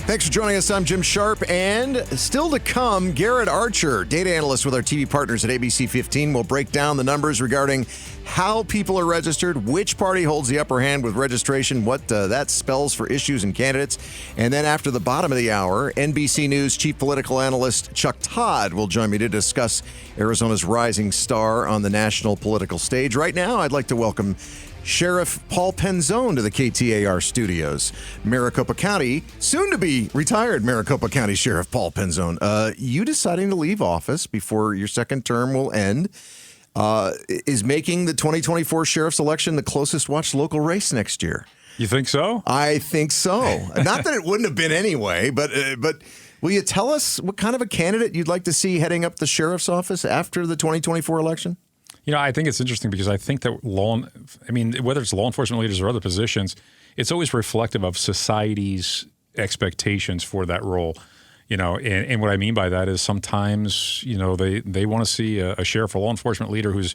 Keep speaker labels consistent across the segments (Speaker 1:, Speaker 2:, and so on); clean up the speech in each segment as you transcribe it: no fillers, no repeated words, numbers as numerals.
Speaker 1: Thanks for joining us. I'm Jim Sharpe, and still to come, Garrett Archer, data analyst with our TV partners at ABC 15, will break down the numbers regarding how people are registered, which party holds the upper hand with registration, what that spells for issues and candidates. And then after the bottom of the hour, NBC News chief political analyst Chuck Todd will join me to discuss Arizona's rising star on the national political stage. Right now, I'd like to welcome Sheriff Paul Penzone to the KTAR studios. Maricopa County, soon to be retired Maricopa County Sheriff Paul Penzone. You deciding to leave office before your second term will end is making the 2024 sheriff's election the closest watched local race next year.
Speaker 2: You think so?
Speaker 1: I think so. Not that it wouldn't have been anyway, but will you tell us what kind of a candidate you'd like to see heading up the sheriff's office after the 2024 election?
Speaker 2: You know, I think it's interesting because I think that whether it's law enforcement leaders or other positions, it's always reflective of society's expectations for that role. You know, and what I mean by that is sometimes, you know, they want to see a sheriff or law enforcement leader who's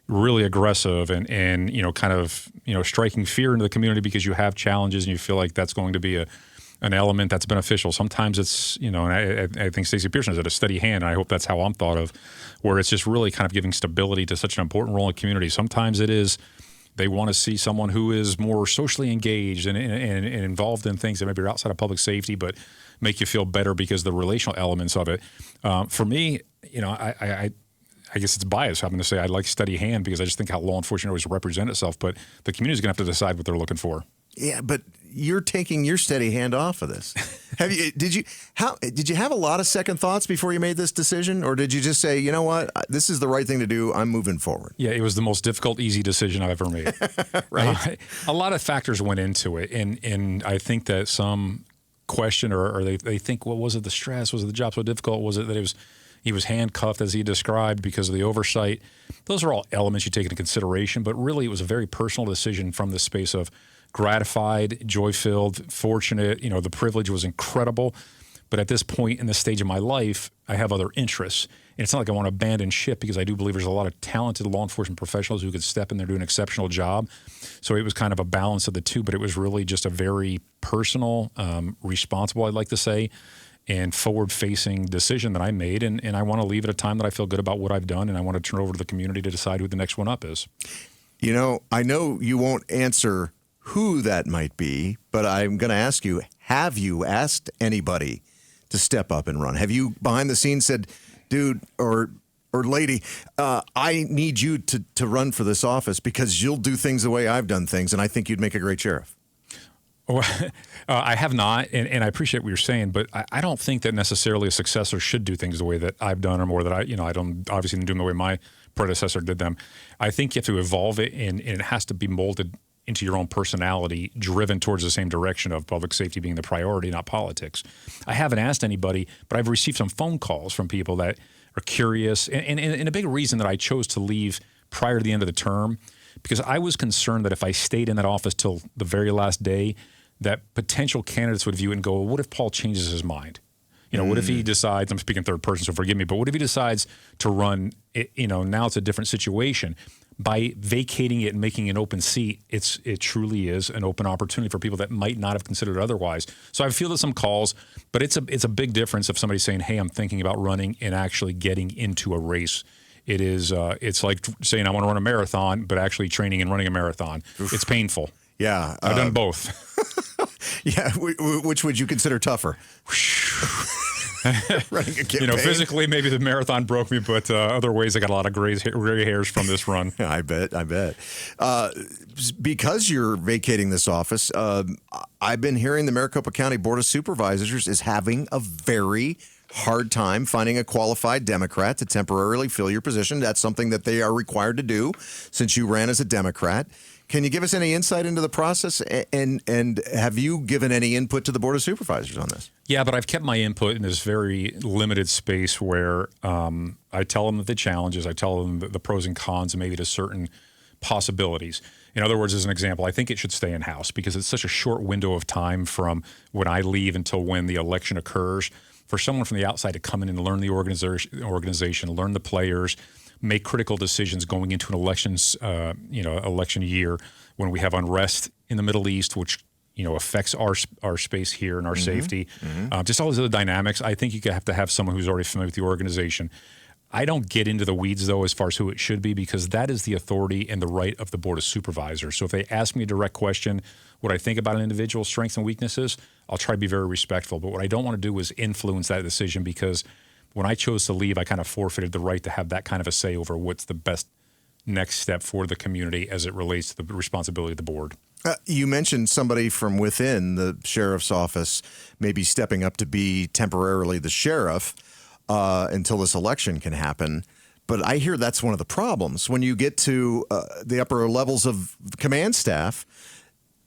Speaker 2: really aggressive and you know, kind of, you know, striking fear into the community because you have challenges and you feel like that's going to be an element that's beneficial. Sometimes it's, you know, and I think Stacey Pearson is at a steady hand, and I hope that's how I'm thought of, where it's just really kind of giving stability to such an important role in the community. Sometimes it is they want to see someone who is more socially engaged and involved in things that maybe are outside of public safety, but make you feel better because of the relational elements of it. For me, you know, I guess it's biased. I'm going to say I like steady hand because I just think how law enforcement always represent itself, but the community's going to have to decide what they're looking for.
Speaker 1: Yeah, but you're taking your steady hand off of this. Did you have a lot of second thoughts before you made this decision, or did you just say, you know what, this is the right thing to do, I'm moving forward? Yeah,
Speaker 2: it was the most difficult, easy decision I've ever made.
Speaker 1: Right.
Speaker 2: A lot of factors went into it, and I think that some question or they think, well, was it the stress? Was it the job so difficult? Was it that he was handcuffed, as he described, because of the oversight? Those are all elements you take into consideration, but really it was a very personal decision from the space of gratified, joy-filled, fortunate. You know, the privilege was incredible. But at this point in the stage of my life, I have other interests. And it's not like I want to abandon ship because I do believe there's a lot of talented law enforcement professionals who could step in there and do an exceptional job. So it was kind of a balance of the two, but it was really just a very personal, responsible, I'd like to say, and forward-facing decision that I made. And I want to leave at a time that I feel good about what I've done, and I want to turn it over to the community to decide who the next one up is.
Speaker 1: You know, I know you won't answer who that might be, but I'm going to ask you, have you asked anybody to step up and run? Have you behind the scenes said, dude or lady, I need you to run for this office because you'll do things the way I've done things, and I think you'd make a great sheriff?
Speaker 2: Well, I have not, and I appreciate what you're saying, but I don't think that necessarily a successor should do things the way that I've done, or more that I don't obviously do them the way my predecessor did them. I think you have to evolve it, and it has to be molded into your own personality, driven towards the same direction of public safety being the priority, not politics. I haven't asked anybody, but I've received some phone calls from people that are curious. And a big reason that I chose to leave prior to the end of the term, because I was concerned that if I stayed in that office till the very last day, that potential candidates would view it and go, well, what if Paul changes his mind? You know, what if he decides, I'm speaking third person, so forgive me, but what if he decides to run, now it's a different situation. By vacating it and making an open seat, it truly is an open opportunity for people that might not have considered it otherwise. So I feel that some calls, but it's a big difference of somebody saying, hey, I'm thinking about running, and actually getting into a race. It is, it's like saying I want to run a marathon, but actually training and running a marathon. Oof. It's painful.
Speaker 1: Yeah.
Speaker 2: I've done both.
Speaker 1: Yeah. Which would you consider tougher? Running a campaign.
Speaker 2: You know, physically, maybe the marathon broke me, but other ways I got a lot of gray hairs from this run.
Speaker 1: I bet. Because you're vacating this office, I've been hearing the Maricopa County Board of Supervisors is having a very hard time finding a qualified Democrat to temporarily fill your position. That's something that they are required to do since you ran as a Democrat. Can you give us any insight into the process, and have you given any input to the Board of Supervisors on this?
Speaker 2: Yeah, but I've kept my input in this very limited space where I tell them the challenges, I tell them the pros and cons, and maybe to certain possibilities. In other words, as an example, I think it should stay in-house because it's such a short window of time from when I leave until when the election occurs. For someone from the outside to come in and learn the organization, learn the players, make critical decisions going into an election year when we have unrest in the Middle East, which affects our space here and our safety. Just all those other dynamics. I think you have to have someone who's already familiar with the organization. I don't get into the weeds, though, as far as who it should be, because that is the authority and the right of the Board of Supervisors. So if they ask me a direct question, what I think about an individual's strengths and weaknesses, I'll try to be very respectful. But what I don't want to do is influence that decision, because when I chose to leave, I kind of forfeited the right to have that kind of a say over what's the best next step for the community as it relates to the responsibility of the board.
Speaker 1: You mentioned somebody from within the sheriff's office maybe stepping up to be temporarily the sheriff until this election can happen. But I hear that's one of the problems. When you get to the upper levels of command staff,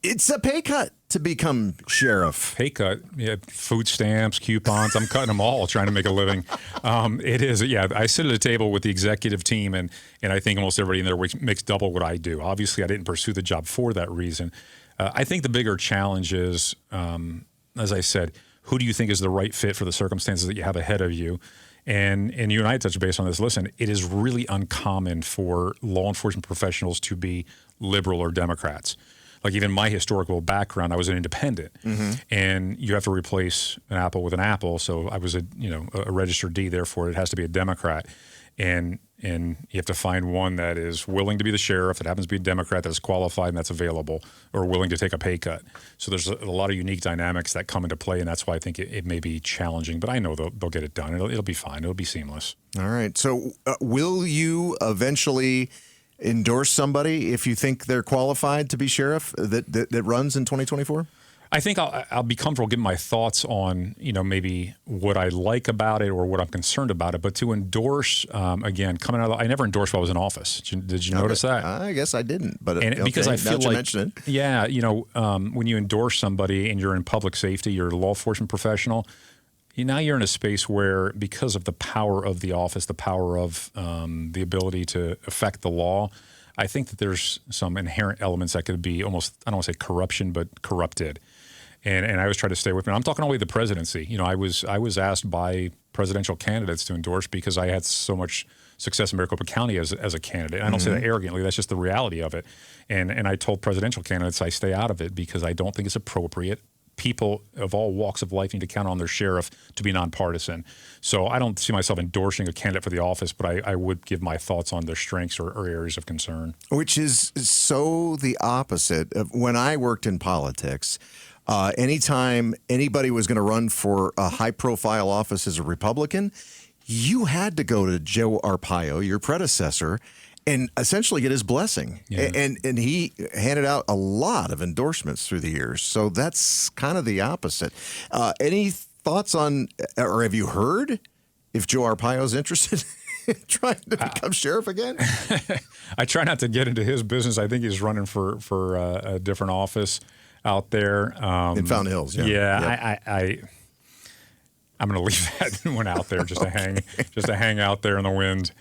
Speaker 1: it's a pay cut to become sheriff.
Speaker 2: Pay cut, yeah, food stamps, coupons. I'm cutting them all trying to make a living. It is, yeah. I sit at a table with the executive team, and I think almost everybody in there makes double what I do. Obviously, I didn't pursue the job for that reason. I think the bigger challenge is, as I said, who do you think is the right fit for the circumstances that you have ahead of you? And you and I touched base on this. Listen, it is really uncommon for law enforcement professionals to be liberal or Democrats. Like even my historical background, I was an independent, and you have to replace an apple with an apple. So I was a registered D, therefore it has to be a Democrat, and you have to find one that is willing to be the sheriff, that happens to be a Democrat, that's qualified and that's available, or willing to take a pay cut. So there's a lot of unique dynamics that come into play, and that's why I think it may be challenging. But I know they'll get it done. It'll be fine. It'll be seamless.
Speaker 1: All right. So will you eventually endorse somebody if you think they're qualified to be sheriff that runs in 2024?
Speaker 2: I think I'll be comfortable giving my thoughts on, maybe what I like about it or what I'm concerned about it. But to endorse, again, coming out of I never endorsed while I was in office. Did you notice that?
Speaker 1: I guess I didn't. But
Speaker 2: because I feel like,
Speaker 1: yeah,
Speaker 2: when you endorse somebody and you're in public safety, you're a law enforcement professional, now you're in a space where, because of the power of the office, the power of the ability to affect the law, I think that there's some inherent elements that could be almost, I don't want to say corruption, but corrupted. And I always try to stay away from it. I'm talking all the way to the presidency. I was asked by presidential candidates to endorse because I had so much success in Maricopa County as a candidate. And I don't say that arrogantly. That's just the reality of it. And I told presidential candidates I stay out of it because I don't think it's appropriate. People of all walks of life need to count on their sheriff to be nonpartisan. So I don't see myself endorsing a candidate for the office, but I would give my thoughts on their strengths or areas of concern.
Speaker 1: Which is so the opposite of when I worked in politics. Anytime anybody was going to run for a high-profile office as a Republican, you had to go to Joe Arpaio, your predecessor, and essentially get his blessing. Yeah. And he handed out a lot of endorsements through the years. So that's kind of the opposite. Any thoughts on, or have you heard if Joe Arpaio's interested in trying to become sheriff again?
Speaker 2: I try not to get into his business. I think he's running for a different office out there.
Speaker 1: In Fountain Hills, yeah.
Speaker 2: Yeah, yep. I'm going to leave that one out there just to hang out there in the wind.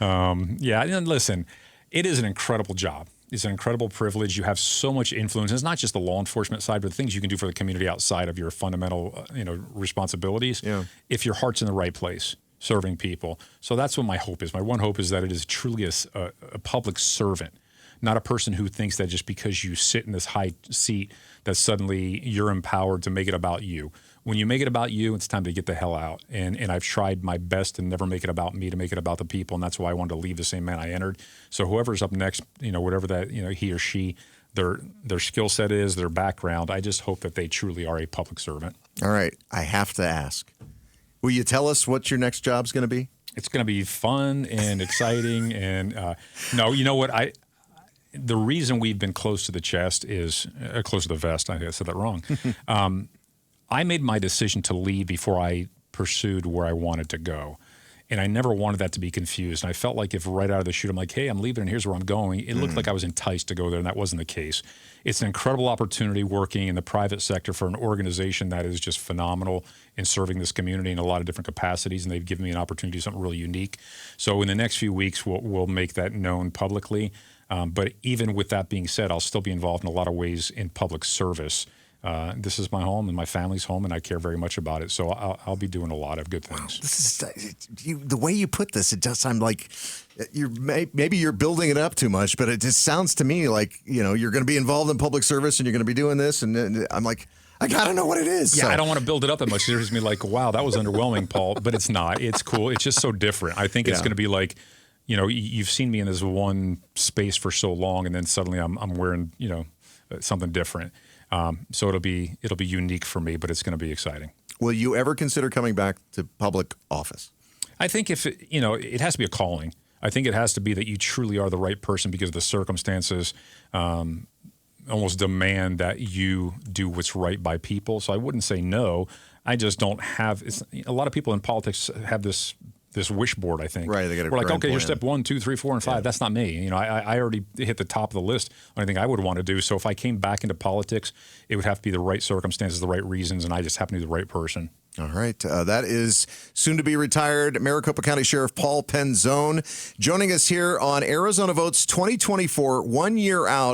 Speaker 2: And listen, it is an incredible job. It's an incredible privilege. You have so much influence. It's not just the law enforcement side, but the things you can do for the community outside of your fundamental, responsibilities. Yeah. If your heart's in the right place, serving people. So that's what my hope is. My one hope is that it is truly a public servant, not a person who thinks that just because you sit in this high seat that suddenly you're empowered to make it about you. When you make it about you, it's time to get the hell out. And I've tried my best to never make it about me, to make it about the people. And that's why I wanted to leave the same man I entered. So whoever's up next, whatever that, he or she, their skill set is, their background, I just hope that they truly are a public servant.
Speaker 1: All right. I have to ask, will you tell us what your next job's going to be?
Speaker 2: It's going to be fun and exciting. And no, you know what? The reason we've been close to the chest is close to the vest. I said that wrong. I made my decision to leave before I pursued where I wanted to go. And I never wanted that to be confused. And I felt like if right out of the chute I'm like, hey, I'm leaving and here's where I'm going, it looked like I was enticed to go there, and that wasn't the case. It's an incredible opportunity working in the private sector for an organization that is just phenomenal in serving this community in a lot of different capacities, and they've given me an opportunity to do something really unique. So in the next few weeks, we'll make that known publicly. But even with that being said, I'll still be involved in a lot of ways in public service. this is my home and my family's home, and I care very much about it. So I'll be doing a lot of good things.
Speaker 1: This is the way you put this. It does sound like maybe you're building it up too much, but it just sounds to me like you're going to be involved in public service and you're going to be doing this, and I'm like, I gotta know what it is.
Speaker 2: Yeah,
Speaker 1: so.
Speaker 2: I don't want to build it up that much. There's me like, wow, that was underwhelming, Paul. But it's not. It's cool. It's just so different. I think it's going to be like, you've seen me in this one space for so long, and then suddenly I'm wearing something different. So it'll be unique for me, but it's going to be exciting.
Speaker 1: Will you ever consider coming back to public office?
Speaker 2: I think if it has to be a calling. I think it has to be that you truly are the right person because the circumstances almost demand that you do what's right by people. So I wouldn't say no. I just don't have. A lot of people in politics have this wish board, I think.
Speaker 1: Right, they got a
Speaker 2: We're like,
Speaker 1: grand
Speaker 2: okay,
Speaker 1: plan.
Speaker 2: here's step 1, 2, 3, 4, and 5. That's not me. I already hit the top of the list on anything I would want to do. So if I came back into politics, it would have to be the right circumstances, the right reasons, and I just happen to be the right person.
Speaker 1: All right. That is soon to be retired Maricopa County Sheriff Paul Penzone joining us here on Arizona Votes 2024, 1 year out.